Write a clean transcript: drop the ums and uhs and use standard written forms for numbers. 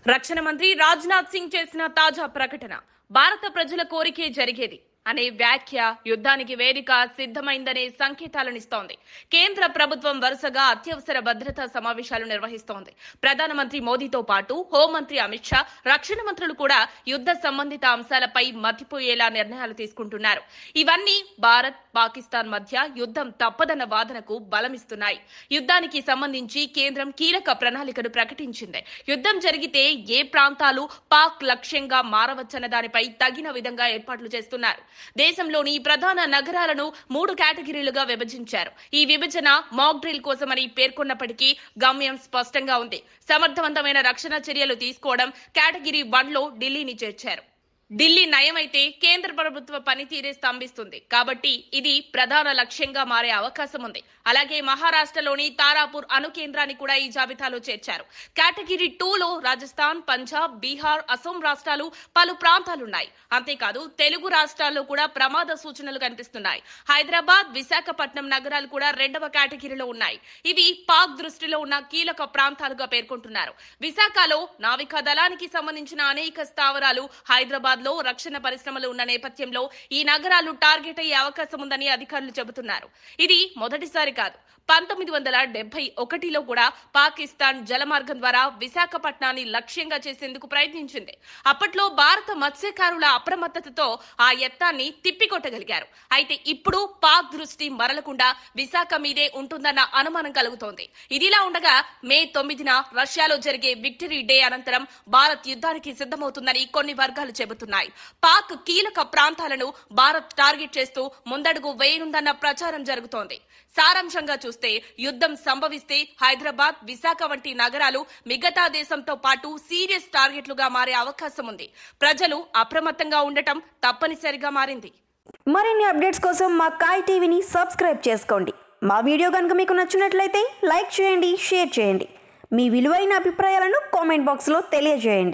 రక్షణ మంత్రి రాజ్నాథ్ సింగ్ చేసిన తాజా ప్రకటన భారత ప్రజల కోరికే జరిగేది అనే వ్యాఖ్య యుద్ధానికి వేదిక సిద్ధమైందనే సంకేతాలనిస్తోంది. కేంద్ర ప్రభుత్వం వరుసగా అత్యవసర భద్రతా సమావేశాలు నిర్వహిస్తోంది. ప్రధానమంత్రి మోదీతో పాటు హోంమంత్రి అమిత్ షా, రక్షణ మంత్రులు కూడా యుద్ధ సంబంధిత అంశాలపై మతిపోయేలా నిర్ణయాలు తీసుకుంటున్నారు. ఇవన్నీ భారత్, పాకిస్తాన్ మధ్య యుద్ధం తప్పదన్న వాదనకు బలమిస్తున్నాయి. యుద్ధానికి సంబంధించి కేంద్రం కీలక ప్రణాళికను ప్రకటించింది. యుద్ధం జరిగితే ఏ ప్రాంతాలు పాక్ లక్ష్యంగా మారవచ్చన్న దానిపై తగిన విధంగా ఏర్పాట్లు చేస్తున్నారు. దేశంలోని ప్రధాన నగరాలను 3 కేటగిరీలుగా విభజించారు. ఈ విభజన మాక్ డ్రిల్ కోసమని పేర్కొన్నప్పటికీ గమ్యం స్పష్టంగా ఉంది. సమర్థవంతమైన రక్షణ చర్యలు తీసుకోవడం కేటగిరీ 1లో ఢిల్లీని చేర్చారు. ఢిల్లీ నయమైతే కేంద్ర ప్రభుత్వ పనితీరే స్తంభిస్తుంది కాబట్టి ఇది ప్రధాన లక్ష్యంగా మారే అవకాశం ఉంది. అలాగే మహారాష్ట్రలోని తారాపూర్ అణు కేంద్రాన్ని కూడా ఈ జాబితాలో చేర్చారు. కేటగిరీ 2లో రాజస్థాన్, పంజాబ్, బీహార్, అసోం రాష్ట్రాలు పలు ప్రాంతాలున్నాయి. అంతేకాదు తెలుగు రాష్ట్రాల్లో కూడా ప్రమాద సూచనలు కనిపిస్తున్నాయి. హైదరాబాద్, విశాఖపట్నం నగరాలు కూడా 2వ కేటగిరీలో ఉన్నాయి. ఇవి పాక్ దృష్టిలో ఉన్న కీలక ప్రాంతాలుగా పేర్కొంటున్నారు. విశాఖలో నావికా దళానికి సంబంధించిన అనేక స్థావరాలు, హైదరాబాద్ లో రక్షణ పరిశ్రమలు ఉన్న నేపథ్యంలో ఈ నగరాలు టార్గెట్ అయ్యే అవకాశం ఉందని అధికారులు చెబుతున్నారు. ఇది మొదటిసారి కాదు. 1971లో కూడా పాకిస్తాన్ జలమార్గం ద్వారా విశాఖపట్నాన్ని లక్ష్యంగా చేసేందుకు ప్రయత్నించింది. అప్పట్లో భారత మత్స్యకారుల అప్రమత్తతతో ఆ యత్నాన్ని తిప్పికొట్టగలిగారు. అయితే ఇప్పుడు పాక్ దృష్టి మరలకుండా విశాఖ మీదే ఉంటుందన్న అనుమానం కలుగుతోంది. ఇదిలా ఉండగా మే 9న రష్యాలో జరిగే విక్టరీ డే అనంతరం భారత్ యుద్ధానికి సిద్ధమవుతుందని కొన్ని వర్గాలు చెబుతున్నాయి. పాక్ కీలక ప్రాంతాలను భారత్ టార్గెట్ చేస్తూ ముందడుగు వేయనుందన్న ప్రచారం జరుగుతోంది. సారాంశంగా చూస్తే యుద్ధం సంభవిస్తే హైదరాబాద్, విశాఖ వంటి నగరాలు మిగతా దేశంతో పాటు సీరియస్ టార్గెట్లుగా మారే అవకాశం ఉంది. ప్రజలు అప్రమత్తంగా ఉండటం తప్పనిసరిగా మారింది. మరిన్ని అప్డేట్స్ కోసం మా కాయ్ టీవీని సబ్స్క్రైబ్ చేసుకోండి. మా వీడియో కనుక మీకు నచ్చినట్లయితే లైక్ చేయండి, షేర్ చేయండి. మీ విలువైన అభిప్రాయాలను కామెంట్ బాక్స్లో తెలియజేయండి.